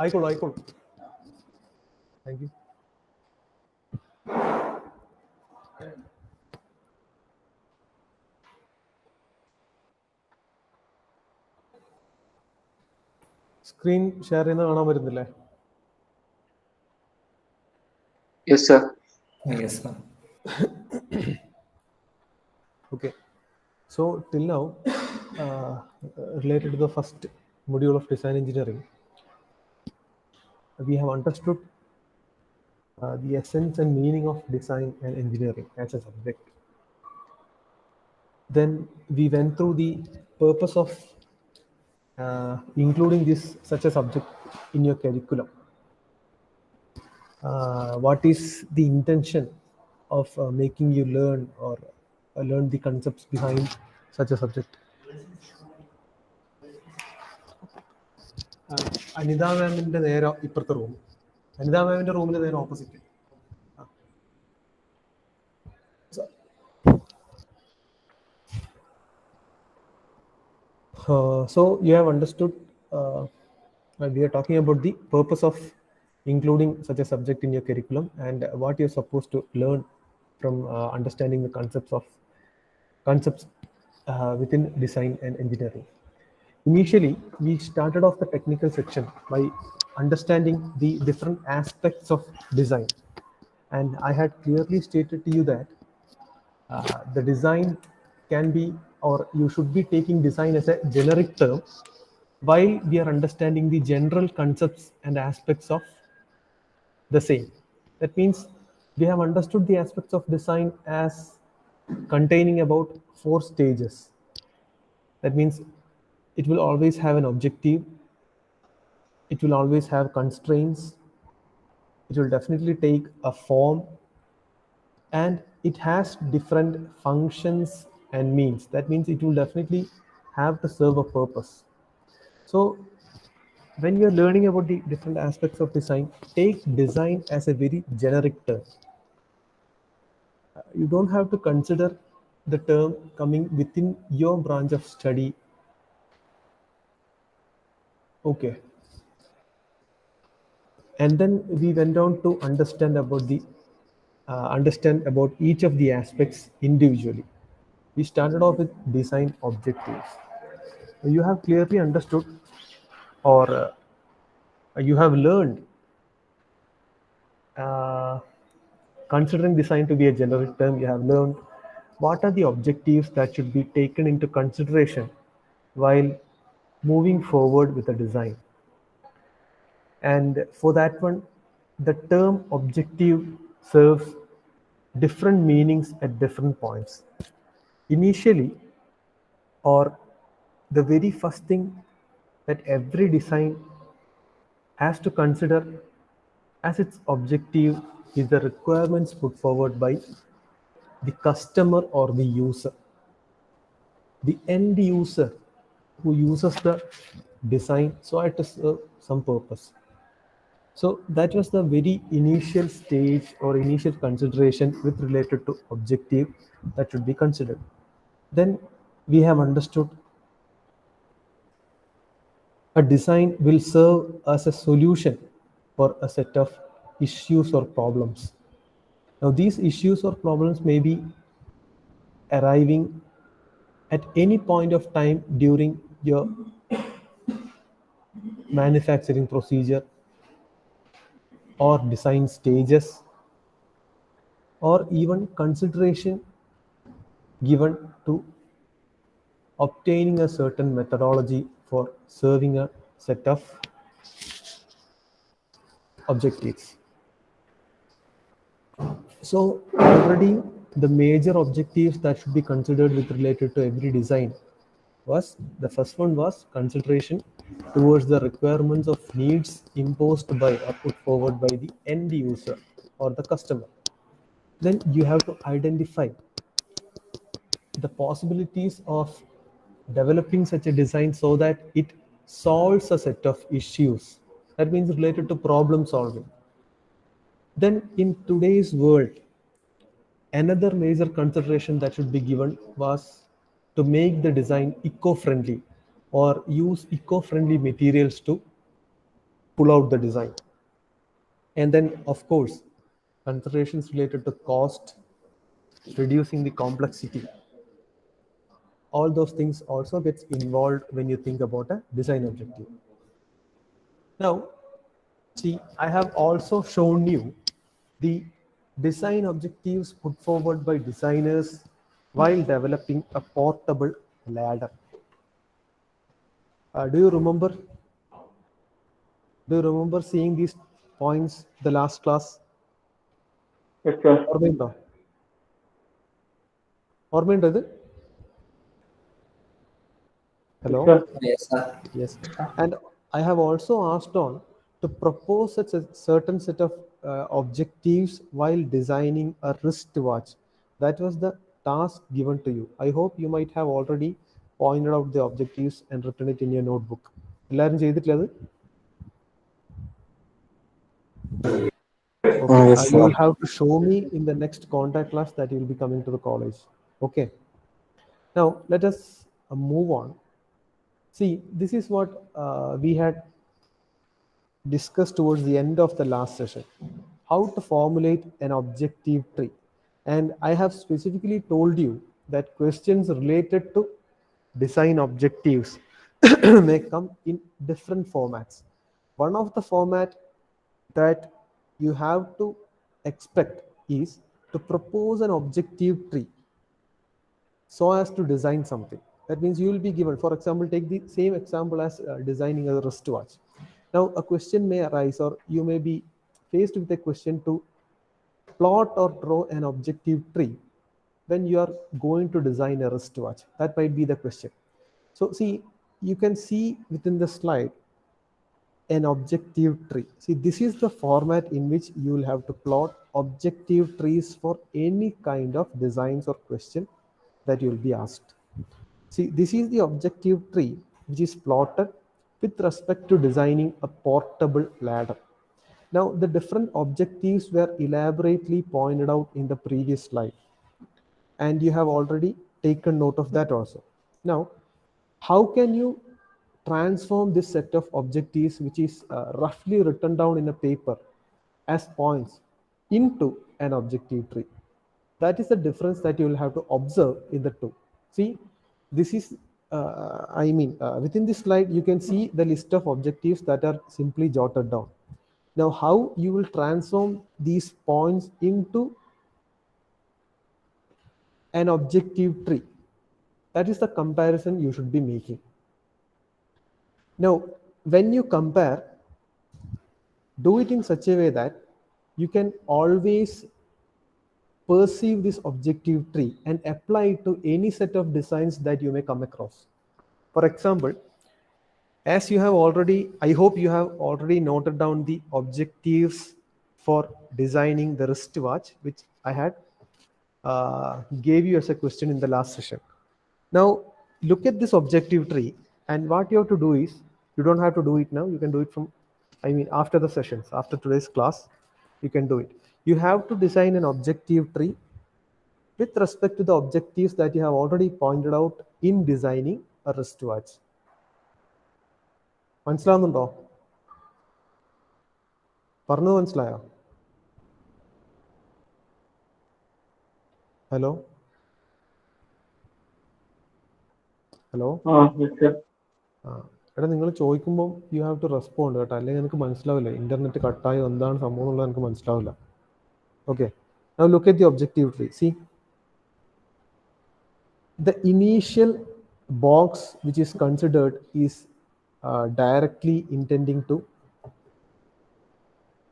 ആയിക്കോളൂ ആയിക്കോളൂ. Thank you. Screen share ചെയ്യുന്നത് കാണാൻ പറ്റുന്നില്ലേ? Yes, sir. Yes, sir. Okay. So till now, related to the first module of design engineering, we have understood the essence and meaning of design and engineering as a subject. Then we went through the purpose of including this such a subject in your curriculum. What is the intention of making you learn or learn the concepts behind such a subject? Anitha മാമിന്റെ നേരെ ഇപ്പുറത്തെ room, Anitha മാമിന്റെ റൂമിന് നേരെ opposite. So you have understood, we are talking about the purpose of including such a subject in your curriculum and what you're supposed to learn from understanding the concepts within design and engineering. Initially, we started off the technical section by understanding the different aspects of design, and I had clearly stated to you that the design can be, or you should be taking design as a generic term while we are understanding the general concepts and aspects of the same. That means we have understood the aspects of design as containing about 4 stages. That means it will always have an objective, it will always have constraints, it will definitely take a form, and it has different functions and means. That means it will definitely have to serve a purpose. So when you're learning about the different aspects of design, take design as a very generic term. You don't have to consider the term coming within your branch of study. Okay. And then we went on to understand about each of the aspects individually. We started off with design objectives. You have clearly understood, or you have learned, considering design to be a generic term, you have learned what are the objectives that should be taken into consideration while moving forward with a design. And for that one, the term objective serves different meanings at different points. Initially, or the very first thing that every design has to consider as its objective is the requirements put forward by the customer or the user, the end user who uses the design, so it to serve some purpose. So that was the very initial stage or initial consideration with related to objective that should be considered. Then we have understood a design will serve as a solution for a set of issues or problems. Now these issues or problems may be arriving at any point of time during your manufacturing procedure or design stages, or even consideration given to obtaining a certain methodology for serving a set of objectives. So already the major objectives that should be considered with related to every design was, the first one was consideration towards the requirements of needs imposed by or put forward by the end user or the customer. Then you have to identify the possibilities of developing such a design so that it solves a set of issues. That means related to problem solving. Then in today's world, another major consideration that should be given was to make the design eco-friendly or use eco-friendly materials to pull out the design. And then, of course, considerations related to cost, reducing the complexity. All those things also gets involved when you think about a design objective. Now, see, I have also shown you the design objectives put forward by designers while developing a portable ladder. Do you remember? Do you remember seeing these points the last class? Yes, sir. ഓർമ്മയുണ്ടോ? ഓർമ്മയുണ്ടോ ഇത്? Hello? Yes, sir. Yes. And I have also asked on to propose such a certain set of objectives while designing a wristwatch. That was the task given to you. I hope you might have already pointed out the objectives and written it in your notebook. എല്ലാവരും ചെയ്തിട്ടില്ല അത്? Okay. Yes, You will sir. have to show me in the next contact class that you will be coming to the college. Okay. Now let us move on. See, this is what we had discussed towards the end of the last session, how to formulate an objective tree. And I have specifically told you that questions related to design objectives may come in different formats. One of the format that you have to expect is to propose an objective tree so as to design something. That means you will be given, for example, take the same example as designing a wristwatch. Now, a question may arise, or you may be faced with a question to plot or draw an objective tree when you are going to design a wristwatch. That might be the question. So, see, you can see within the slide an objective tree. See, this is the format in which you will have to plot objective trees for any kind of designs or question that you will be asked. See, this is the objective tree which is plotted with respect to designing a portable ladder. Now, the different objectives were elaborately pointed out in the previous slide, and you have already taken note of that also. Now, how can you transform this set of objectives, which is roughly written down in a paper as points, into an objective tree? That is the difference that you will have to observe in the two. See, this is, within this slide, you can see the list of objectives that are simply jotted down. Now, how you will transform these points into an objective tree? That is the comparison you should be making. Now, when you compare, do it in such a way that you can always perceive this objective tree and apply it to any set of designs that you may come across. For example, as you have already, I hope you have already noted down the objectives for designing the wristwatch, which I had gave you as a question in the last session. Now, look at this objective tree, and what you have to do is, you don't have to do it now, you can do it from, after the sessions, after today's class, you can do it. You have to design an objective tree with respect to the objectives that you have already pointed out in designing a wristwatch. മനസ്സിലാവുന്നുണ്ടോ? പറഞ്ഞു മനസ്സിലായോ? Hello hello എടാ, നിങ്ങൾ ചോദിക്കുമ്പോൾ you have to respond കേട്ടോ, അല്ലെങ്കിൽ എനിക്ക് മനസ്സിലാവില്ല, ഇന്റർനെറ്റ് കട്ടായോ എന്താണ് സംഭവം എന്നുള്ളത് എനിക്ക് മനസ്സിലാവില്ല. Okay, now look at the objective tree. See, the initial box which is considered is directly intending to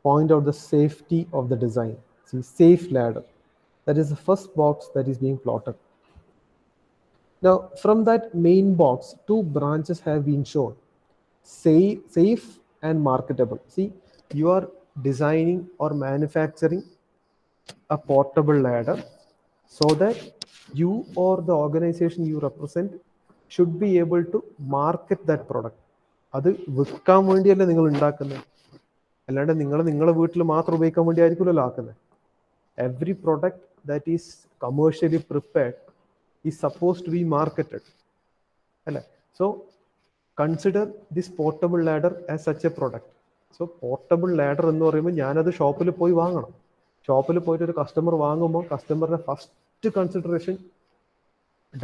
point out the safety of the design. See, safe ladder. That is the first box that is being plotted. Now, from that main box, two branches have been shown: safe and marketable. See, you are designing or manufacturing a portable ladder so that you or the organization you represent should be able to market that product. അത് വിൽക്കാൻ വേണ്ടിയല്ല നിങ്ങൾ ഉണ്ടാക്കുന്നത്, അല്ലാണ്ട് നിങ്ങളെ വീട്ടിൽ മാത്രം ഉപയോഗിക്കാൻ വേണ്ടി ആയിരിക്കുമല്ലോ ആക്കുന്നത്. Every product that is commercially prepared is suppose to be marketed അല്ലേ? So consider this portable ladder as such a product. So portable ladder എന്ന് പറയുമ്പോൾ ഞാനത് ഷോപ്പിൽ പോയി വാങ്ങണം. ഷോപ്പിൽ പോയിട്ട് ഒരു കസ്റ്റമർ വാങ്ങുമ്പോൾ കസ്റ്റമറുടെ ഫസ്റ്റ് കൺസിഡറേഷൻ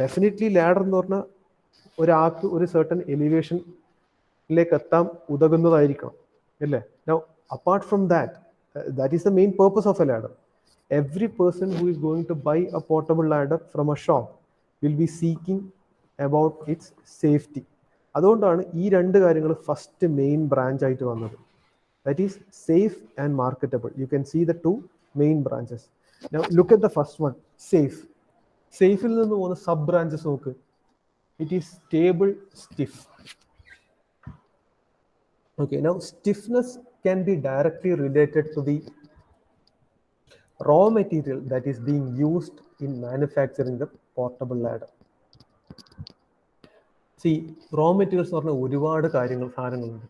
ഡെഫിനറ്റ്ലി ലാഡർ എന്ന് പറഞ്ഞാൽ ഒരാൾക്ക് ഒരു സർട്ടൻ എലിവേഷനിലേക്ക് എത്താൻ ഉതകുന്നതായിരിക്കണം അല്ലേ. Now apart from that is the main purpose of a ladder. Every person who is going to buy a portable ladder from a shop will be seeking about its safety. അതുകൊണ്ടാണ് ഈ രണ്ട് കാര്യങ്ങൾ first main branch ആയിട്ട് വന്നത്. That is safe and marketable. You can see the two main branches. Now look at the first one, safe. സേഫിൽ നിന്ന് പോകുന്ന sub branches നോക്ക്. It is stable, stiff. Okay, now stiffness can be directly related to the raw material that is being used in manufacturing the portable ladder. See, raw materials എന്ന് പറഞ്ഞാൽ ഒരുപാട് സാധനങ്ങളുണ്ട്.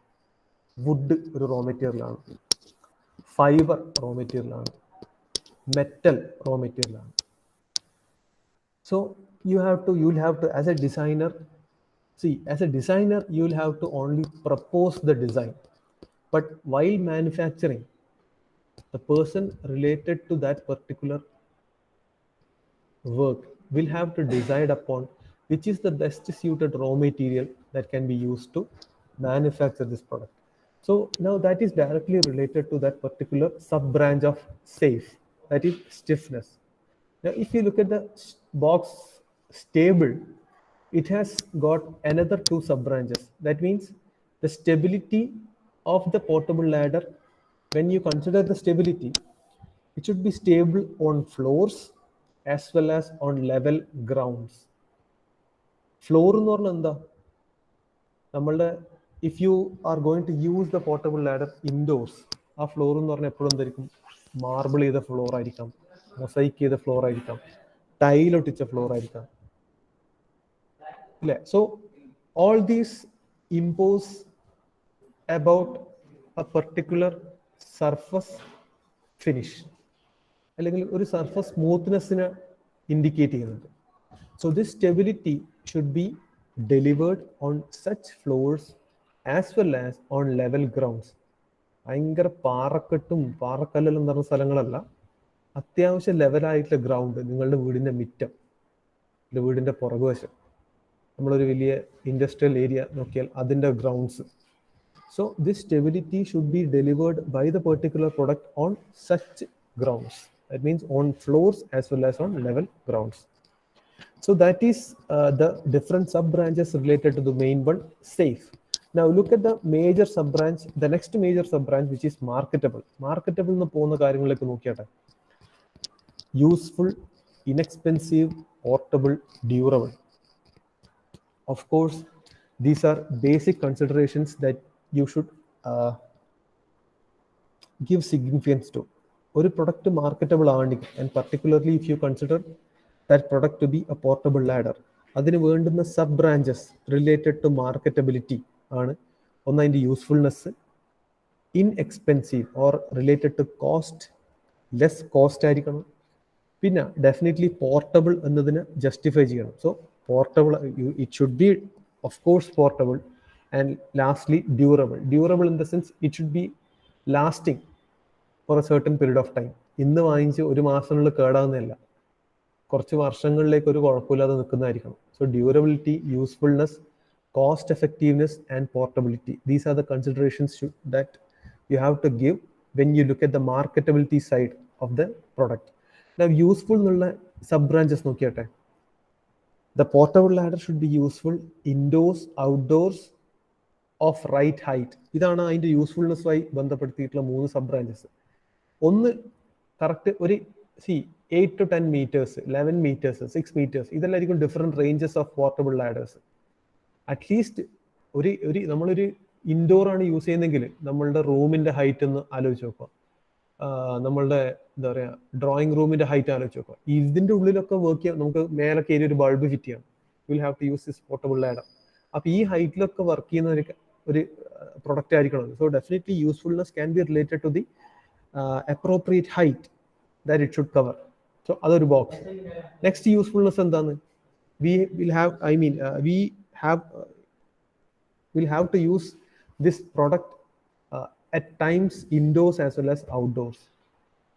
Would ഒരു raw മെറ്റീരിയലാണ്, fibre raw മെറ്റീരിയലാണ്, metal raw മെറ്റീരിയലാണ്. So you'll have to as a designer, you'll have to only propose the design, but while manufacturing, the person related to that particular work will have to decide upon which is the best suited raw material that can be used to manufacture this product. So now that is directly related to that particular sub branch of safe, that is stiffness. Now if you look at the box stable, it has got another two sub branches. That means the stability of the portable ladder, when you consider the stability, it should be stable on floors as well as on level grounds. Floor എന്ന് പറഞ്ഞാൽ എന്താ? നമ്മളുടെ if you are going to use the portable ladder indoors, ആ floor എന്ന് പറഞ്ഞാൽ എപ്പോഴും എന്തായിരിക്കും? Marble ചെയ്ത ഫ്ലോർ ആയിരിക്കാം, മൊസൈക്ക് ചെയ്ത ഫ്ലോർ ആയിരിക്കാം, ടൈൽ ഒട്ടിച്ച ഫ്ലോർ ആയിരിക്കാം. So all these impose about a particular surface finish, അല്ലെങ്കിൽ ഒരു സർഫസ് സ്മൂത്ത്നെസ്സിനെ ഇൻഡിക്കേറ്റ് ചെയ്യുന്നുണ്ട്. So this stability should be delivered on such floors as well as on level grounds. ഭയങ്കര പാറക്കെട്ടും പാറക്കല്ലും നിറഞ്ഞ സ്ഥലങ്ങളല്ല, അത്യാവശ്യം ലെവലായിട്ടുള്ള ഗ്രൗണ്ട്, നിങ്ങളുടെ വീടിൻ്റെ മിറ്റം, വീടിൻ്റെ പുറകുവശം, നമ്മളൊരു വലിയ ഇൻഡസ്ട്രിയൽ ഏരിയ നോക്കിയാൽ അതിൻ്റെ grounds. So this stability should be delivered by the particular product on such grounds. That means on floors as well as on level grounds. So that is the different sub branches related to the main one, safe. Now look at the major sub branch, the next major sub branch, which is marketable. Marketable എന്ന് പോകുന്ന കാര്യങ്ങളിലേക്ക് നോക്കിയാട്ടെ. Useful, inexpensive, portable, durable. Of course, these are basic considerations that you should give significance to. ഒരു product marketable ആണെങ്കിൽ, and particularly if you consider that product to be a portable ladder, അതിന് വേണ്ടുന്ന sub branches related to marketability ആണ്. ഒന്ന് അതിൻ്റെ usefulness, inexpensive or related to cost, less cost ആയിരിക്കണം. പിന്നെ definitely portable എന്നതിന് ജസ്റ്റിഫൈ ചെയ്യണം. So portable, it should be of course portable, and lastly durable in the sense it should be lasting for a certain period of time. ഇന്ന് വാങ്ങിച്ച് ഒരു മാസത്തിനുള്ളിൽ കേടാകുന്നതല്ല, കുറച്ച് വർഷങ്ങളിലേക്ക് ഒരു കുഴപ്പമില്ലാതെ നിൽക്കുന്നതായിരിക്കണം. So durability, usefulness, cost effectiveness and portability, these are the considerations that you have to give when you look at the marketability side of the product. Now useful എന്നുള്ള sub branches നോക്കിയാട്ടെ. The portable ladder should be useful indoors, outdoors, of right height. ഇതാണ് അതിൻ്റെ യൂസ്ഫുൾനെസ്സുമായി ബന്ധപ്പെടുത്തിയിട്ടുള്ള 3 sub branches. ഒന്ന് correct ഒരു 8 to 10 meters, 11 meters, 6 meters, ഇതെല്ലായിരിക്കും different ranges of portable ladders. At least നമ്മളൊരു indoor ആണ് യൂസ് ചെയ്യുന്നതെങ്കിൽ നമ്മളുടെ റൂമിൻ്റെ ഹൈറ്റ് ഒന്ന് ആലോചിച്ച് നോക്കുക, നമ്മളുടെ എന്താ പറയുക ഡ്രോയിങ് റൂമിൻ്റെ ഹൈറ്റ് ആലോചിച്ച് നോക്കുക. ഇതിൻ്റെ ഉള്ളിലൊക്കെ വർക്ക് ചെയ്യാൻ നമുക്ക് മേലെ കയറി ഒരു ബൾബ് ഫിറ്റ് ചെയ്യണം. You will have to use this portable ladder. അപ്പോൾ ഈ ഹൈറ്റിലൊക്കെ വർക്ക് ചെയ്യുന്ന ഒരു പ്രൊഡക്റ്റ് ആയിരിക്കണം. So definitely usefulness can be related to the appropriate height that it should cover. So അതൊരു ബോക്സ്. നെക്സ്റ്റ് യൂസ്ഫുൾനെസ് എന്താണ്? we'll have to use this product at times indoors as well as outdoors.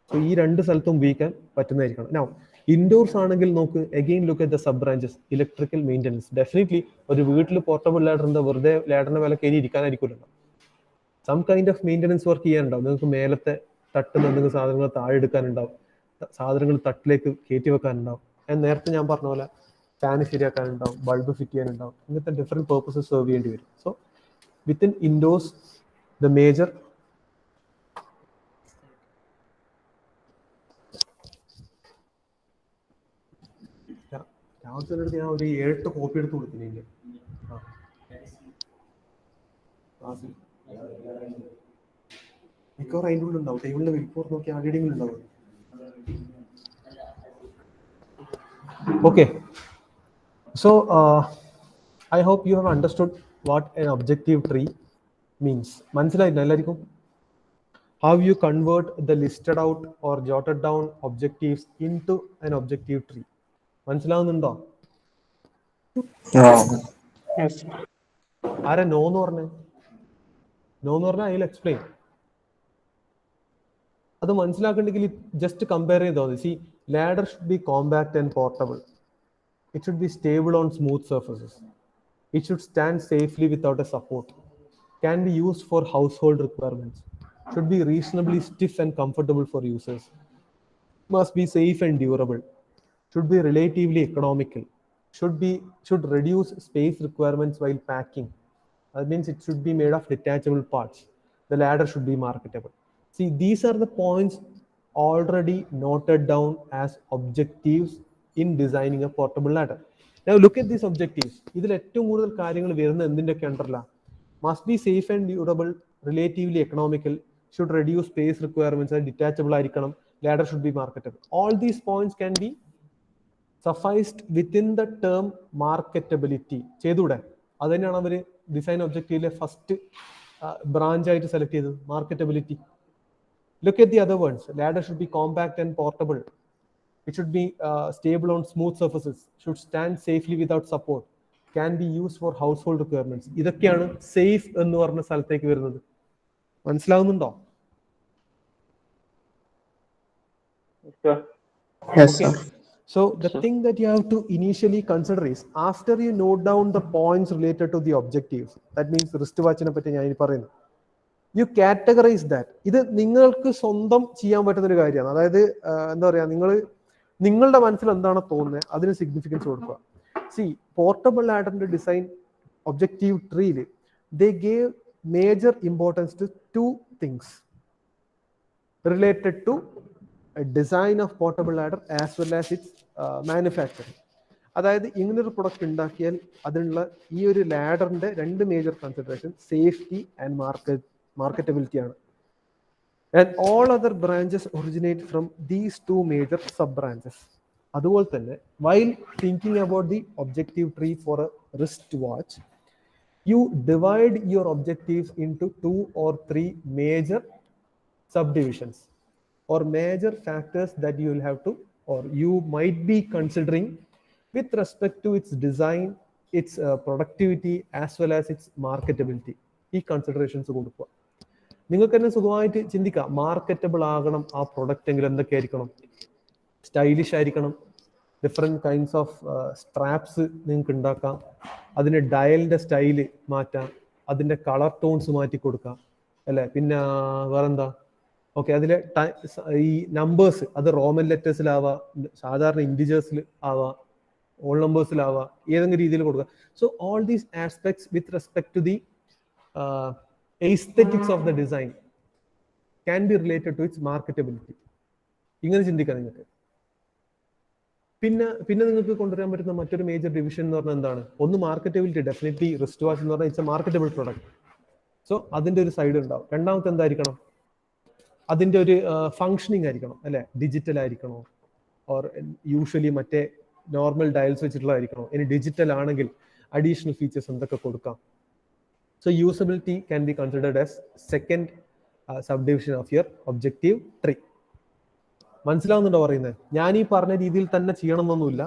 So ഈ രണ്ട് സ്ഥലത്തും ഉപയോഗിക്കാൻ പറ്റുന്നതായിരിക്കണം. Now indoors ആണെങ്കിൽ നോക്ക്, again look at the sub branches. Electrical maintenance. Definitely ഒരു വീട്ടിൽ പോർട്ടബിൾ ലാഡർ എന്താ വെറുതെ ലാഡറിന്റെ മേലെ കയറി ഇരിക്കാനായിരിക്കുമല്ലോ. Some kind of maintenance work ചെയ്യാനുണ്ടാവും. നിങ്ങൾക്ക് മേലത്തെ തട്ടുന്ന എന്തെങ്കിലും സാധനങ്ങൾ താഴെ എടുക്കാനുണ്ടാവും, സാധനങ്ങൾ തട്ടിലേക്ക് കയറ്റി വെക്കാനുണ്ടാവും. നേരത്തെ ഞാൻ പറഞ്ഞ പോലെ ഫാന് ശരിയാക്കാനുണ്ടാവും, ബൾബ് ഫിറ്റ് ചെയ്യാനുണ്ടാവും. ഇങ്ങനത്തെ ഡിഫറെൻറ്റ് പേർപ്പസസ് സെർവ് ചെയ്യേണ്ടി വരും. So within indoors the major രാവിലത്തെ അടുത്ത് ഞാൻ ഒരു 7 കോപ്പി എടുത്ത് കൊടുക്കുന്നില്ല. മിക്കവാറും അതിൻ്റെ ഉള്ളിൽ ഉണ്ടാവും. ടേബിളിന്റെ റിപ്പോർട്ട് നോക്കി ആരുടെയും ഉണ്ടാവും. Okay, so I hope you have understood what an objective tree means. മനസ്സിലായില്ല എല്ലാവർക്കും? How you convert the listed out or jotted down objectives into an objective tree. മനസ്സിലാവുന്നുണ്ടോ? ആരാ നോ എന്ന് പറഞ്ഞേ? നോ എന്ന് പറഞ്ഞാൽ ഐ വിൽ എക്സ്പ്ലെയിൻ. അത് മനസ്സിലാക്കണ്ടെങ്കിൽ just compare ചെയ്തോ. C, ladder should be compact and portable. It should be stable on smooth surfaces. It should stand safely without a support. Can be used for household requirements. Should be reasonably stiff and comfortable for users. Must be safe and durable. Should be relatively economical. Should reduce space requirements while packing. That means it should be made of detachable parts. The ladder should be marketable. See, these are the points already noted down as objectives in designing a portable ladder. Now look at these objectives. ഇതിൽ ഏറ്റവും കൂടുതൽ കാര്യങ്ങൾ വരുന്നത് എന്തിൻ്റെയൊക്കെ അണ്ടറിലാ? Must be safe and durable, relatively economical, should reduce space requirements, and detachable ആയിരിക്കണം, ladder should be marketable. All these points can be sufficed within the term marketability. ചെയ്തൂടെ? അത് തന്നെയാണ് അവർ design ഒബ്ജക്റ്റീവിലെ first branch ആയിട്ട് സെലക്ട് ചെയ്തത്, marketability. Look at the other ones. Ladder should be compact and portable. It should be stable on smooth surfaces. Should stand safely without support. Can be used for household requirements. ഇതൊക്കെയാണ് safe എന്ന് പറഞ്ഞ സ്ഥലത്തേക്ക് വരുന്നത്. മനസ്സിലാവുന്നുണ്ടോ? Yes, sir. So the thing that you have to initially consider is, after you note down the points related to the objectives, that means wrist watchനെ പറ്റി ഞാൻ പറയുന്നു, U categorise that. ഇത് നിങ്ങൾക്ക് സ്വന്തം ചെയ്യാൻ പറ്റുന്ന ഒരു കാര്യമാണ്. അതായത് എന്താ പറയുക, നിങ്ങളുടെ മനസ്സിൽ എന്താണ് തോന്നുന്നത് അതിന് സിഗ്നിഫിക്കൻസ് കൊടുക്കുക. സി, പോർട്ടബിൾ ലാഡറിന്റെ ഡിസൈൻ ഒബ്ജക്റ്റീവ് ട്രീയിൽ they gave major importance to 2 things related to a design of portable ladder as well as its manufacturing. അതായത് ഇങ്ങനൊരു പ്രൊഡക്റ്റ് ഉണ്ടാക്കിയാൽ അതിനുള്ള ഈ ഒരു ലാഡറിന്റെ 2 major consideration safety and marketability ആണ്. And all other branches originate from these 2 major sub branches. അതുപോലെ തന്നെ while thinking about the objective tree for a wrist watch, you divide your objectives into 2 or 3 major subdivisions or major factors that you will have to, or you might be considering with respect to its design, its productivity as well as its marketability. ഈ considerations കൊടുക്കുക. നിങ്ങൾക്ക് തന്നെ സുഖമായിട്ട് ചിന്തിക്കാം, marketable ആകണം ആ product എങ്കിൽ എന്തൊക്കെയായിരിക്കണം? Stylish ആയിരിക്കണം, ഡിഫറെൻറ്റ് കൈൻഡ്സ് ഓഫ് സ്ട്രാപ്സ് നിങ്ങൾക്ക് ഉണ്ടാക്കാം, അതിൻ്റെ ഡയലിൻ്റെ സ്റ്റൈല് മാറ്റാം, അതിൻ്റെ കളർ ടോൺസ് മാറ്റി കൊടുക്കാം, അല്ലേ? പിന്നെ വേറെന്താ? ഓക്കെ, അതിലെ ഈ നമ്പേഴ്സ് അത് റോമൻ ലെറ്റേഴ്സിലാവാം, സാധാരണ ഇൻഡിജേഴ്സിൽ ആവാം, ഓൾ നമ്പേഴ്സിലാവാം, ഏതെങ്കിലും രീതിയിൽ കൊടുക്കുക. So all these aspects with respect to the aesthetics of the design can be related to its marketability. ഇങ്ങനെ ചിന്തിക്കാം നിങ്ങൾക്ക്. പിന്നെ നിങ്ങൾക്ക് കൊണ്ടുവരാൻ പറ്റുന്ന മറ്റൊരു മേജർ ഡിവിഷൻ എന്ന് പറഞ്ഞാൽ എന്താണ്? ഒന്ന് മാർക്കറ്റബിലിറ്റി. ഡെഫിനറ്റ്ലി റിസ്റ്റ് വാച്ച് എന്ന് പറഞ്ഞാൽ it's A marketable product. So അതിന്റെ ഒരു സൈഡ് ഉണ്ടാവും. രണ്ടാമത്തെ എന്തായിരിക്കണം? അതിന്റെ ഒരു ഫങ്ഷനിങ് ആയിരിക്കണം, അല്ലെ? ഡിജിറ്റൽ ആയിരിക്കണോ, ഓർ യൂഷ്വലി മറ്റേ നോർമൽ ഡയൽസ് വെച്ചിട്ടുള്ളതായിരിക്കണോ? ഇനി ഡിജിറ്റൽ ആണെങ്കിൽ അഡീഷണൽ ഫീച്ചേഴ്സ് എന്തൊക്കെ കൊടുക്കാം? So usability can be considered as second subdivision of your objective tree. മനസ്സിലാവുന്നുണ്ടോ പറയുന്നത്? ഞാൻ ഈ പറഞ്ഞ രീതിയിൽ തന്നെ ചെയ്യണമെന്നൊന്നുമില്ല.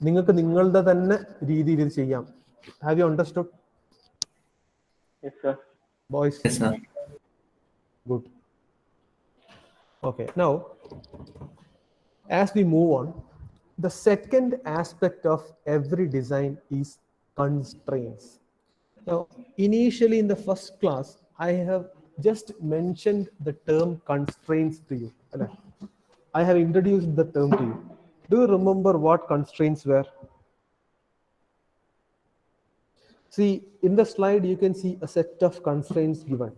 നിങ്ങൾക്ക് നിങ്ങളുടെ തന്നെ രീതിയിൽ ഇത് ചെയ്യാം. Have you understood? Yes, sir. Boys, Yes, sir. good. Okay, now as we move on, the second aspect of every design is constraints. Now, initially in the first class, I have just mentioned the term constraints to you. I have introduced the term to you. Do you remember what constraints were? See, in the slide, you can see a set of constraints given.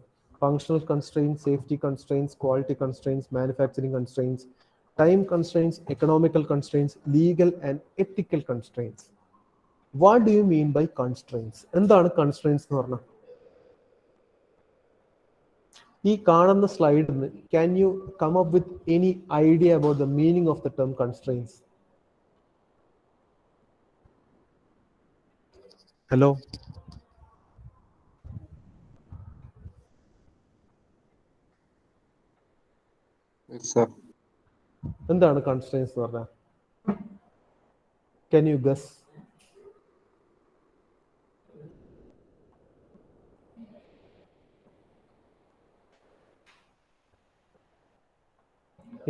Functional constraints, safety constraints, quality constraints, manufacturing constraints, time constraints, economical constraints, legal and ethical constraints. What do you mean by constraints? എന്താണ് constraints എന്ന് പറഞ്ഞാൽ? ഈ കാണുന്ന സ്ലൈഡിൽ നിന്ന് can you come up with any idea about the meaning of the term constraints? Hello? Yes, sir. എന്താണ് constraints എന്ന് പറഞ്ഞാൽ? Can you guess?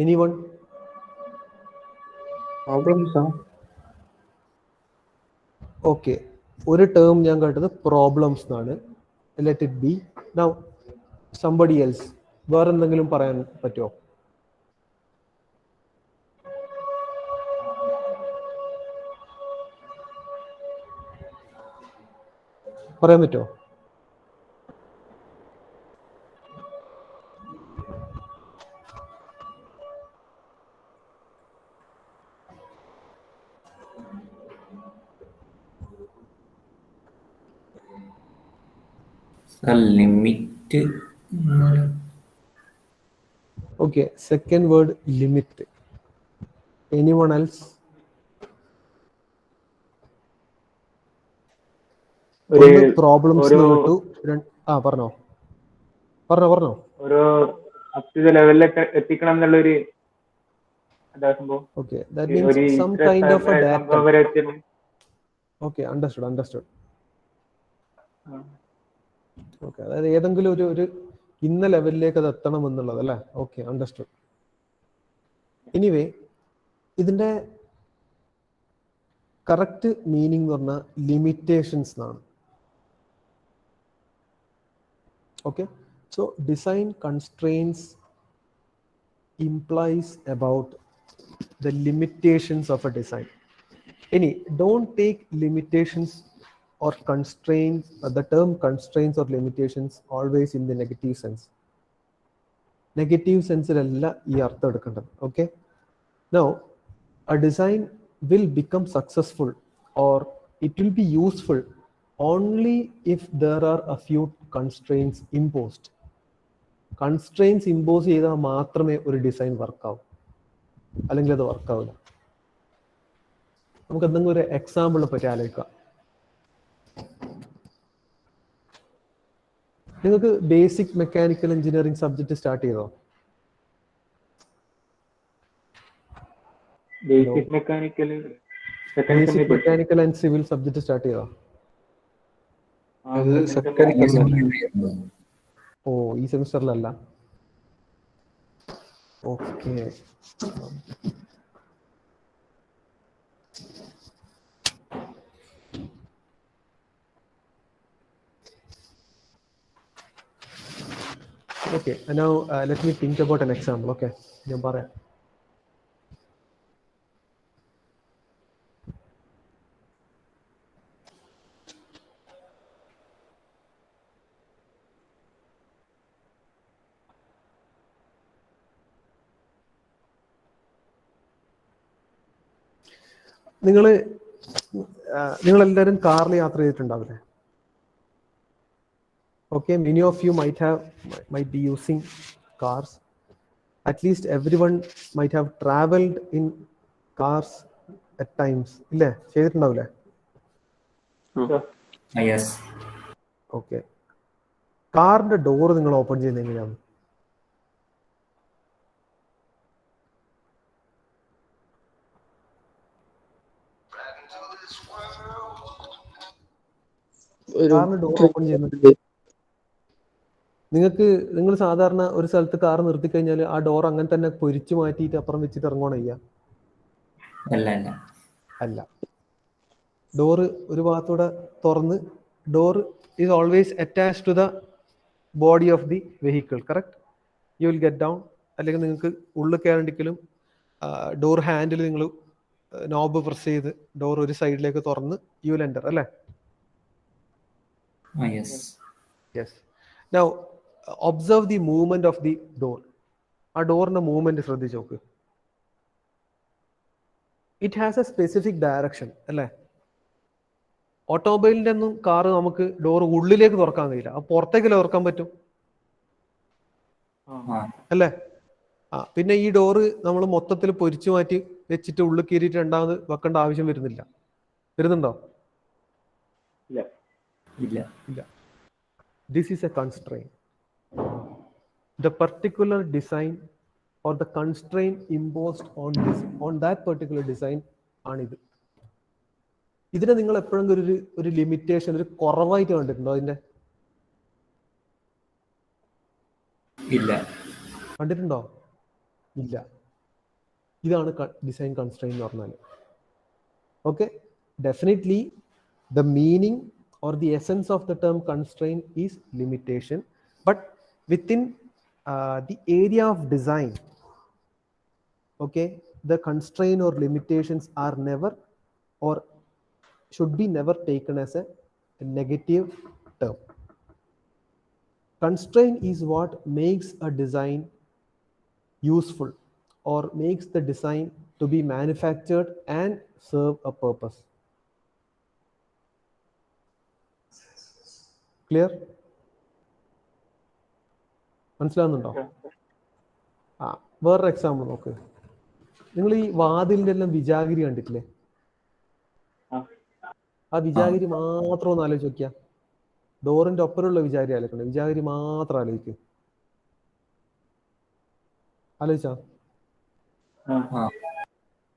Anyone? Problems, sir. Okay, ഒരു ടേം ഞാൻ കേട്ടത് പ്രോബ്ലംസ് എന്നാണ്. Let it be. Now somebody else, വേറെ എന്തെങ്കിലും പറയാൻ പറ്റുമോ? പറയാൻ പറ്റുമോ? Limit. Okay, second word limit. Anyone else? ഒന്ന് പ്രോബ്ലംസ് കേട്ടു. പറഞ്ഞോ. ഒരു അപ്ഡേറ്റ് ലെവലിലേക്ക് എത്തിക്കണം എന്നുള്ളൊരു സംഭവം. Okay, that means some kind of a data. Okay, understood. Okay, അതായത് ഏതെങ്കിലും ഒരു ഇന്ന ലെവലിലേക്ക് അത് എത്തണം എന്നുള്ളത് അല്ലേ? Okay, understood. എനിവേ, ഇതിന്റെ കറക്റ്റ് മീനിങ് എന്ന് പറഞ്ഞാൽ ലിമിറ്റേഷൻസ് എന്നാണ്. Okay, so design constraints implies about the limitations of a design. Don't take limitations or constraints, the term constraints or limitations always in the negative sense. Negative sense alla ee artham edukkandathu. Okay, now a design will become successful or it will be useful only if there are a few constraints imposed. Constraints impose ചെയ്താൽ മാത്രമേ ഒരു design വർക്കാവും, അല്ലെങ്കിൽ അത് വർക്കാവില്ല. നമുക്ക് എന്തെങ്കിലും ഒരു എക്സാമ്പിളിനെ പറ്റി ആലോചിക്കാം. നിങ്ങൾക്ക് basic mechanical engineering subject start ചെയ്തോ? Basic mechanical and civil subject start ചെയ്തോ? ഓ, ഈ സെമിസ്റ്ററിലല്ല. Okay, okay, now let me think about an example. Okay, ഞാൻ പറയാം. നിങ്ങളെല്ലാവരും കാറിൽ യാത്ര ചെയ്തിട്ടുണ്ടാവില്ലേ? Okay, many of you might be using cars. At least everyone might have traveled in cars at times. ഇല്ലേ, ചെയ്തിട്ടുണ്ടാവില്ലേ? Yes. Okay, കാറിന്റെ ഡോർ നിങ്ങൾ open ചെയ്യുന്നത് എങ്ങനെയാണ്? കാറിന്റെ ഡോർ ഓപ്പൺ ചെയ്യുന്നത് നിങ്ങൾ സാധാരണ ഒരു സ്ഥലത്ത് കാർ നിർത്തി കഴിഞ്ഞാൽ ആ ഡോർ അങ്ങനെ തന്നെ പൊരിച്ചു മാറ്റിയിട്ട് അപ്പുറം വെച്ചിട്ട് ഇറങ്ങണം ചെയ്യാം? അല്ല. ഡോറ് ഒരു ഭാഗത്തൂടെ തുറന്ന്, door is always attach to the body of the vehicle, correct? You will get down, അല്ലെങ്കിൽ നിങ്ങൾക്ക് ഉള്ളിൽ കയറണ്ടെങ്കിലും ഡോർ ഹാൻഡിൽ നിങ്ങൾ നോബ് പ്രസ് ചെയ്ത് ഡോർ ഒരു സൈഡിലേക്ക് തുറന്ന് യു വിൽ എൻ്റർ, അല്ലേ? Yes. Now observe the movement of the door. ആ ഡോറിന്റെ മൂവ്മെന്റ് ശ്രദ്ധിച്ച് നോക്ക്. It has a specific direction, അല്ലേ? ഓട്ടോമൊബൈലിന്റെ ഒന്നും കാറ് നമുക്ക് ഡോർ ഉള്ളിലേക്ക് തുറക്കാൻ കഴിയില്ല, ആ പുറത്തേക്കല്ലേ തുറക്കാൻ പറ്റും, അല്ലേ? പിന്നെ ഈ ഡോറ് നമ്മൾ മൊത്തത്തിൽ പൊരിച്ചു മാറ്റി വെച്ചിട്ട് ഉള്ളിൽ കയറിയിട്ട് രണ്ടാമത് വെക്കേണ്ട ആവശ്യം വരുന്നുണ്ടോ? ഇല്ല. This is a constraint. The particular design or the constraint imposed on that particular design ആണിത്. ഇതിനെ നിങ്ങൾ എപ്പോഴെങ്കിലും ഒരു ലിമിറ്റേഷൻ, ഒരു കുറവായിട്ട് കണ്ടിട്ടുണ്ടോ? അതിന്റെ കണ്ടിട്ടുണ്ടോ? ഇല്ല. ഇതാണ് ഡിസൈൻ കൺസ്ട്രെയിൻ എന്ന് പറഞ്ഞാൽ. Okay, definitely the meaning or the essence of the term constraint is limitation, but within the area of design, okay, the constraint or limitations are never or should be never taken as a negative term. Constraint is what makes a design useful or makes the design to be manufactured and serve a purpose. Clear? മനസ്സിലാവുന്നുണ്ടോ? വേറൊരു example നോക്ക്. നിങ്ങൾ ഈ വാതിലിന്റെ എല്ലാം വിജാഗിരി കണ്ടിട്ടില്ലേ? ആ വിജാഗിരി മാത്രം ഒന്ന് ആലോചിച്ച് നോക്കിയാ. ഡോറിന്റെ ഒപ്പരമുള്ള വിജാഗിരി ആലോചിക്കണ്ട, വിജാഗിരി മാത്രം ആലോചിക്കുക. ആലോചിച്ചാ?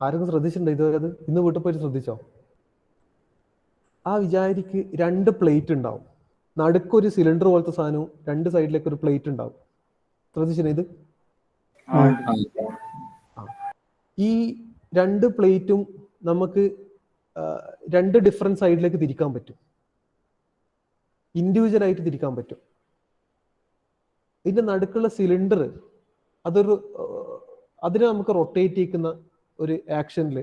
ആരൊക്കെ ശ്രദ്ധിച്ചിട്ടുണ്ടോ ഇതുവരെ? ഇന്ന് വീട്ടിൽ പോയിട്ട് ശ്രദ്ധിച്ചോ? ആ വിജാഗിരിക്ക് 2 പ്ലേറ്റ് ഉണ്ടാവും. നടുക്കൊരു സിലിണ്ടർ പോലത്തെ സാധനവും 2 സൈഡിലേക്ക് ഒരു പ്ലേറ്റ് ഉണ്ടാവും. ശ്രദ്ധിച്ചില്ലേ ഇത്? ഈ 2 പ്ലേറ്റും നമുക്ക് 2 ഡിഫറെന്റ് സൈഡിലേക്ക് തിരിക്കാൻ പറ്റും, ഇൻഡിവിജ്വൽ ആയിട്ട് തിരിക്കാൻ പറ്റും. ഇതിന്റെ നടുക്കുള്ള സിലിണ്ടർ അതിനെ നമുക്ക് റൊട്ടേറ്റ് ചെയ്യുന്ന ഒരു ആക്ഷനിൽ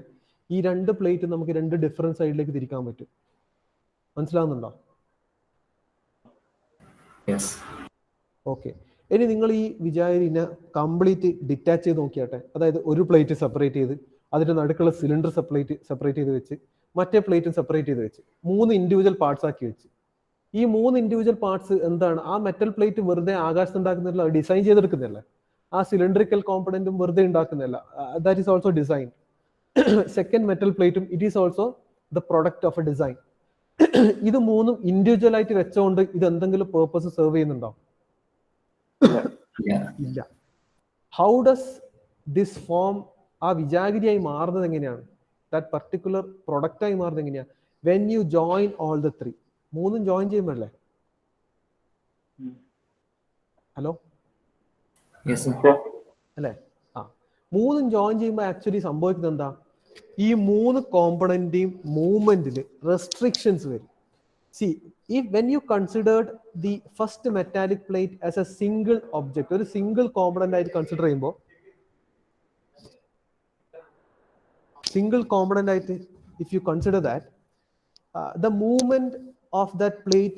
ഈ 2 പ്ലേറ്റ് നമുക്ക് 2 ഡിഫറെന്റ് സൈഡിലേക്ക് തിരിക്കാൻ പറ്റും. മനസ്സിലാവുന്നുണ്ടോ? ഓക്കെ. ഇനി നിങ്ങൾ ഈ വിചാരിനെ കംപ്ലീറ്റ് ഡിറ്റാച്ച് ചെയ്ത് നോക്കിയാട്ടെ. അതായത് ഒരു പ്ലേറ്റ് സെപ്പറേറ്റ് ചെയ്ത് അതിന്റെ നടുക്കുള്ള സിലിണ്ടർ സെപ്പറേറ്റ് ചെയ്ത് വെച്ച് മറ്റേ പ്ലേറ്റും സെപ്പറേറ്റ് ചെയ്ത് വെച്ച് 3 ഇൻഡിവിജ്വൽ പാർട്സ് ആക്കി വെച്ച്. ഈ 3 ഇൻഡിവിജ്വൽ പാർട്സ് എന്താണ്? ആ മെറ്റൽ പ്ലേറ്റ് വെറുതെ ആകാശത്ത് ഉണ്ടാക്കുന്നില്ല, ഡിസൈൻ ചെയ്തെടുക്കുന്നില്ല. ആ സിലിണ്ടറിക്കൽ കോമ്പണന്റും വെറുതെ ഉണ്ടാക്കുന്നില്ല. That is also design. Second metal പ്ലേറ്റും it is also the product of a design. ഇത് 3ഉം ഇൻഡിവിജ്വൽ ആയിട്ട് വെച്ചോണ്ട് ഇത് എന്തെങ്കിലും പേർപ്പസ് സെർവ് ചെയ്യുന്നുണ്ടോ? ഇല്ല. ഹൗ ഡസ് ദിസ് ഫോം ആ വിജാഗിരിയായി മാറുന്നത് എങ്ങനെയാണ്? ദാറ്റ് പർട്ടിക്കുലർ പ്രൊഡക്റ്റായി മാറുന്നത് എങ്ങനെയാണ്? When you join all the 3. 3ഉം ജോയിൻ ചെയ്യുമ്പോഴല്ലേ? ഹലോ അല്ലേ? 3ഉം ജോയിൻ ചെയ്യുമ്പോൾ ആക്ച്വലി സംഭവിക്കുന്നത് എന്താ? ഈ 3 കോമ്പണന്റെയും മൂവ്മെന്റിൽ റെസ്ട്രിക്ഷൻസ് വരും. See, when you considered the first metallic plate as a single object, ഒരു സിംഗിൾ കോമ്പണന്റ് ആയിട്ട് കൺസിഡർ ചെയ്യുമ്പോൾ, സിംഗിൾ കോമ്പണന്റ് ആയിട്ട് if you consider that, the movement of that plate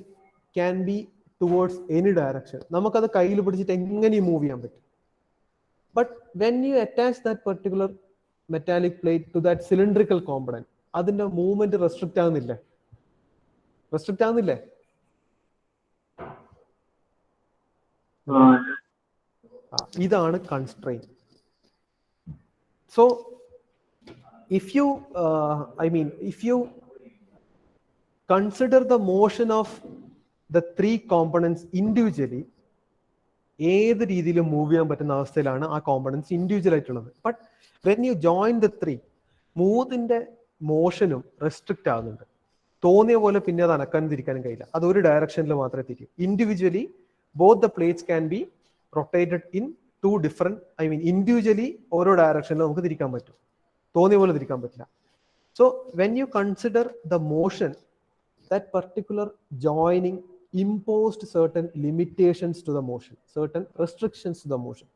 can be towards any direction. നമുക്കത് കയ്യിൽ പിടിച്ചിട്ട് എങ്ങനെ move ചെയ്യാൻ പറ്റും. But when you attach that particular metallic plate to that cylindrical component, അതിന്റെ മൂവ്മെന്റ് റെസ്ട്രിക്റ്റ് ആകുന്നില്ലേ? ഇതാണ് constrain. So if you consider the motion of the 3 components individually, ഏത് രീതിയിലും മൂവ് ചെയ്യാൻ പറ്റുന്ന അവസ്ഥയിലാണ് ആ കോമ്പണൻസ് ഇൻഡിവിജ്വൽ ആയിട്ടുള്ളത്. But when you join the 3, 3ന്റെ മോഷനും റെസ്ട്രിക്റ്റ് ആകുന്നുണ്ട്. തോന്നിയ പോലെ പിന്നെ അത് അനക്കാനും തിരിക്കാനും കഴിയില്ല. അത് ഒരു ഡയറക്ഷനിൽ മാത്രമേ തിരിയും. Individually both the plates can be rotated in two different, individually ഓരോ ഡയറക്ഷനിൽ നമുക്ക് തിരിക്കാൻ പറ്റും, തോന്നിയ പോലെ തിരിക്കാൻ പറ്റില്ല. So when you consider the motion, that particular joining imposed certain limitations to the motion, certain restrictions to the motion.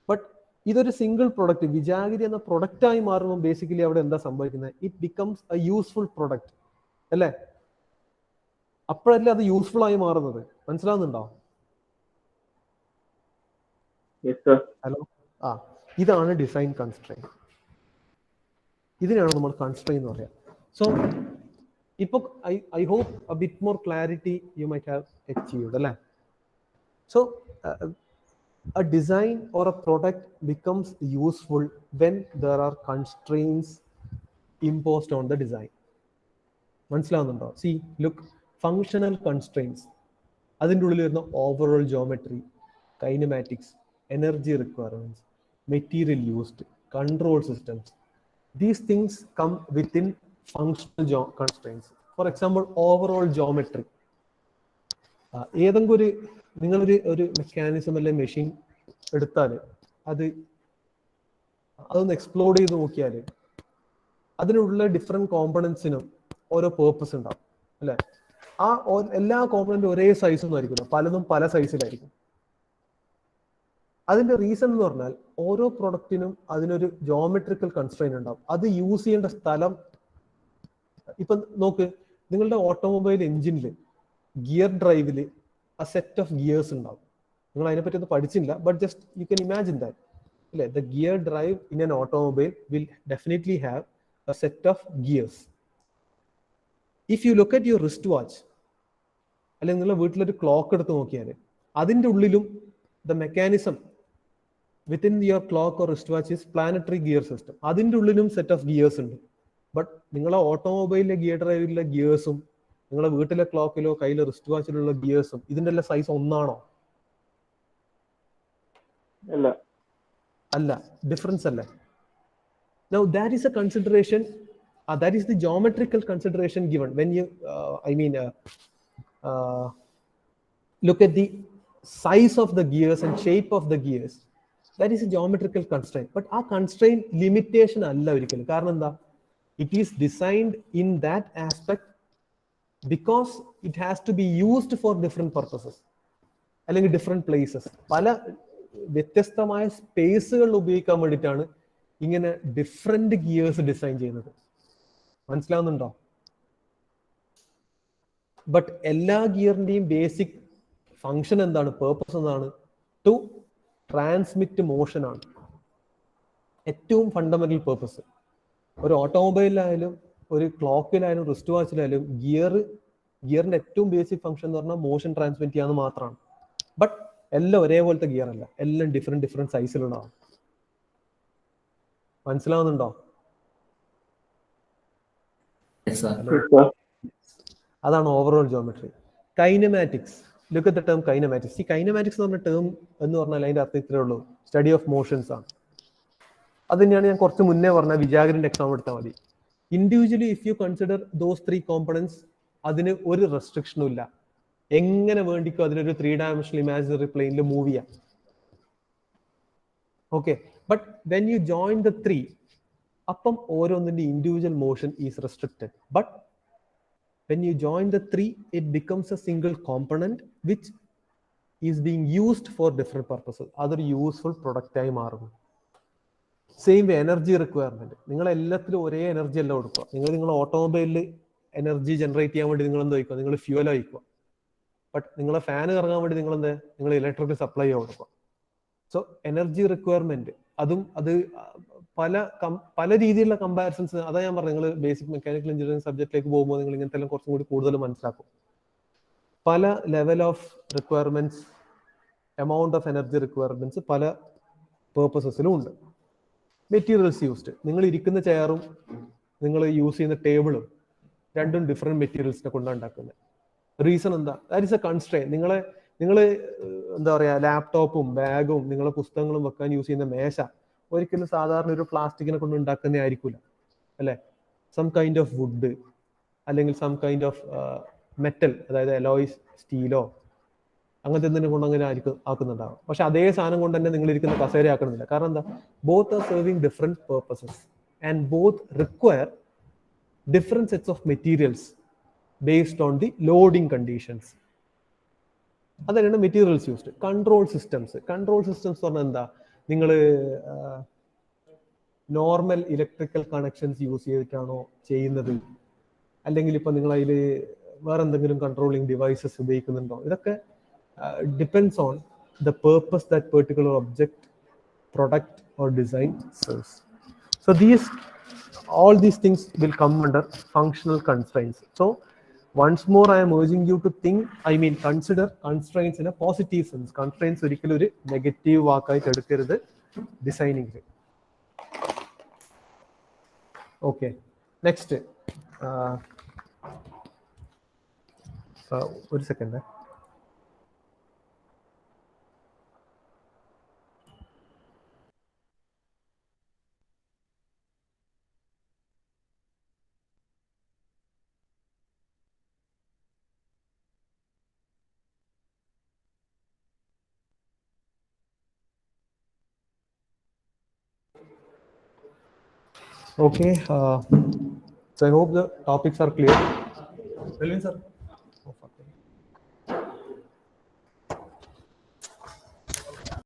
But ഇതൊരു സിംഗിൾ പ്രൊഡക്റ്റ്, വിജാഗിരി എന്ന പ്രൊഡക്റ്റായി മാറുമ്പോൾ ബേസിക്കലി അവിടെ എന്താ സംഭവിക്കുന്നത്? It becomes A useful product അല്ലേ? അപ്പോഴല്ലേ അത് യൂസ്ഫുൾ ആയി മാറുന്നത്. മനസ്സിലാവുന്നുണ്ടോ? ഹലോ, ഇതാണ് ഡിസൈൻ കൺസ്ട്രെയിൻ. ഇതിനാണ് നമ്മൾ കൺസ്ട്രെയിൻ എന്ന് പറയാം. സോ ഇപ്പൊ I hope a bit more clarity you might have achieved അല്ലേ? സോ a design or a product becomes useful when there are constraints imposed on the design. മനസ്സിലാവുന്നുണ്ടോ? See, look, functional constraints, അതിൻ്റെ ഉള്ളിൽ വരുന്ന overall geometry, kinematics, energy requirements, material used, control systems, these things come within functional constraints. For example, overall geometry. ഏതെങ്കിലും ഒരു നിങ്ങളൊരു mechanism അല്ലെ machine എടുത്താൽ അതൊന്ന് എക്സ്പ്ലോർ ചെയ്ത് നോക്കിയാൽ അതിനുള്ള ഡിഫറെന്റ് കോമ്പണൻസിനും ഓരോ പേർപ്പസ് ഉണ്ടാവും അല്ലെ? ആ എല്ലാ കോമ്പണന്റും ഒരേ സൈസൊന്നും ആയിരിക്കില്ല, പലതും പല സൈസിലായിരിക്കും. അതിന്റെ റീസൺ എന്ന് പറഞ്ഞാൽ ഓരോ പ്രൊഡക്റ്റിനും അതിനൊരു ജോമെട്രിക്കൽ കൺസ്ട്രെയിൻ ഉണ്ടാവും. അത് യൂസ് ചെയ്യേണ്ട സ്ഥലം, ഇപ്പൊ നോക്ക്, നിങ്ങളുടെ ഓട്ടോമൊബൈൽ എഞ്ചിനിൽ ഗിയർ ഡ്രൈവിൽ a set of gears ഉണ്ടാവും. നിങ്ങൾ അതിനെപ്പറ്റി ഒന്നും പഠിച്ചില്ല, but just you can imagine that അല്ലേ? The gear drive in an automobile will definitely have a set of gears. If you look at your wrist watch അല്ലെങ്കിൽ നിങ്ങളുടെ വീട്ടിലൊരു ക്ലോക്ക് എടുത്ത് നോക്കിയാൽ അതിൻ്റെ ഉള്ളിലും the mechanism within your clock or wrist watch is planetary gear system. അതിൻ്റെ ഉള്ളിലും set of gears ഉണ്ട്. ബട്ട് നിങ്ങളെ ഓട്ടോമൊബൈലിലെ ഗിയർ ഡ്രൈവിലെ ഗിയേഴ്സും നിങ്ങളെ വീട്ടിലെ ക്ലോക്കിലോ കയ്യിലെ റിസ്റ്റ് വാച്ചിലുള്ള ഗിയേഴ്സും ഇതിന്റെ എല്ലാം സൈസ് ഒന്നാണോ? അല്ല, ഡിഫറൻസ് അല്ലേ? Now that is a consideration, that is the geometrical consideration given when you look at the size of the gears and shape of the gears. That is a geometrical constraint. But our constraint limitation alla orikkalum. Karanam endha? It is designed in that aspect because it has to be used for different purposes അല്ലെങ്കിൽ different places. പല വ്യത്യസ്തമായ സ്പേസുകൾ ഉപയോഗിക്കാൻ വേണ്ടിയിട്ടാണ് ഇങ്ങനെ different gears design ചെയ്യുന്നത്. മനസ്സിലാവുന്നുണ്ടോ? But എല്ലാ ഗിയറിന്റെയും ബേസിക് ഫങ്ഷൻ എന്താണ്? പേർപ്പസ് എന്താണ്? ടു ട്രാൻസ്മിറ്റ് മോഷൻ ആണ് ഏറ്റവും ഫണ്ടമെന്റൽ പേർപ്പസ്. ഒരു ഓട്ടോമൊബൈലിലായാലും ഒരു ക്ലോക്കിലായാലും റിസ്റ്റ് വാച്ചിലായാലും ഗിയറിന്റെ ഏറ്റവും ബേസിക് ഫംഗ്ഷൻ എന്ന് പറഞ്ഞാൽ മോഷൻ ട്രാൻസ്മിറ്റ് ചെയ്യാന്ന് മാത്രമാണ്. ബട്ട് എല്ലാം ഒരേപോലത്തെ ഗിയർ അല്ല, എല്ലാം ഡിഫറെന്റ് സൈസിലുണ്ടാവും. മനസ്സിലാവുന്നുണ്ടോ? അതാണ് overall geometry. Kinematics, look at the term kinematics. ഈ കൈനമാറ്റിക്സ് എന്ന് പറഞ്ഞ ടേം എന്ന് പറഞ്ഞാൽ അതിന്റെ അർത്ഥം ഇത്രേ ഉള്ളൂ, സ്റ്റഡി ഓഫ് മോഷൻസ് ആണ്. അത് തന്നെയാണ് ഞാൻ കുറച്ച് മുന്നേ പറഞ്ഞ വിജാഗിരിന്റെ എക്സാം എടുത്താൽ മതി. Individually if you consider those three components, അതിന് ഒരു റെസ്ട്രിക്ഷനും ഇല്ല. എങ്ങനെ വേണ്ടിക്കോ അതിനൊരു 3 ഡയമെൻഷണൽ ഇമാജിനറി പ്ലെയിനിൽ മൂവ് ചെയ്യാം. Okay, but when you join the 3, അപ്പം ഓരോന്നിന്റെ individual motion is restricted. But when you join the 3, it becomes a single component which is being used for different purposes. അതൊരു യൂസ്ഫുൾ പ്രൊഡക്റ്റ് ആയി മാറുന്നു. Same way energy requirement, നിങ്ങൾ എല്ലാത്തിലും ഒരേ energy അല്ല കൊടുക്കുക. നിങ്ങൾ ഓട്ടോമൊബൈലിൽ എനർജി ജനറേറ്റ് ചെയ്യാൻ വേണ്ടി നിങ്ങൾ എന്താ വയ്ക്കുക? നിങ്ങൾ ഫ്യൂവൽ വയ്ക്കുക. ബട്ട് നിങ്ങളെ ഫാൻ കറങ്ങാൻ വേണ്ടി നിങ്ങൾ ഇലക്ട്രിക്കൽ സപ്ലൈ കൊടുക്കുക. സോ എനർജി റിക്വയർമെന്റ് അത് പല രീതിയിലുള്ള കമ്പാരിസൺസ്. അതാ ഞാൻ പറഞ്ഞു, നിങ്ങൾ ബേസിക് മെക്കാനിക്കൽ എഞ്ചിനീയറിംഗ് സബ്ജക്റ്റിലേക്ക് പോകുമ്പോൾ നിങ്ങൾ ഇങ്ങനത്തെ എല്ലാം കുറച്ചും കൂടി കൂടുതൽ മനസ്സിലാക്കും. പല level of requirements, amount of energy requirements പല പേർപ്പസസിലും ഉണ്ട്. മെറ്റീരിയൽസ് യൂസ്ഡ്, നിങ്ങൾ ഇരിക്കുന്ന ചെയറും നിങ്ങൾ യൂസ് ചെയ്യുന്ന ടേബിളും രണ്ടും ഡിഫറെന്റ് മെറ്റീരിയൽസിനെ കൊണ്ടാണ് ഉണ്ടാക്കുന്നത്. റീസൺ എന്താ? That is A constrain. നിങ്ങൾ എന്താ പറയാ, ലാപ്ടോപ്പും ബാഗും നിങ്ങളെ പുസ്തകങ്ങളും വെക്കാൻ യൂസ് ചെയ്യുന്ന മേശ ഒരിക്കലും സാധാരണ ഒരു പ്ലാസ്റ്റിക്കിനെ കൊണ്ട് ഉണ്ടാക്കുന്നേ ആയിരിക്കില്ല അല്ലെ? സം കൈൻഡ് ഓഫ് വുഡ് അല്ലെങ്കിൽ സം കൈൻഡ് ഓഫ് മെറ്റൽ, അതായത് അലോയ്സ്, സ്റ്റീലോ അങ്ങനത്തെ എന്തെങ്കിലും കൊണ്ട് അങ്ങനെ ആക്കുന്നുണ്ടാവും. പക്ഷെ അതേ സാധനം കൊണ്ട് തന്നെ നിങ്ങൾ ഇരിക്കുന്ന കസേര ആക്കണമെന്നില്ല. കാരണം എന്താ, both are serving different purposes and both require different sets of materials based on the loading conditions. അതാണ് മെറ്റീരിയൽസ് യൂസ്ഡ്. കൺട്രോൾ സിസ്റ്റംസ് പറഞ്ഞാൽ എന്താ, നിങ്ങൾ നോർമൽ ഇലക്ട്രിക്കൽ കണക്ഷൻസ് യൂസ് ചെയ്തിട്ടാണോ ചെയ്യുന്നത്, അല്ലെങ്കിൽ ഇപ്പൊ നിങ്ങൾ അതിൽ വേറെ എന്തെങ്കിലും കൺട്രോളിങ് ഡിവൈസസ് ഉപയോഗിക്കുന്നുണ്ടോ, ഇതൊക്കെ depends on the purpose that particular object, product or design serves. So all these things will come under functional constraints. So once more I am urging you to consider constraints in a positive sense. Constraints ഒരിക്കലും ഒരു negative വാക്കായിട്ട് എടുക്കരുത് designing. Okay, next ഒരു second. Okay, so I hope the topics are clear. Brilliant, sir.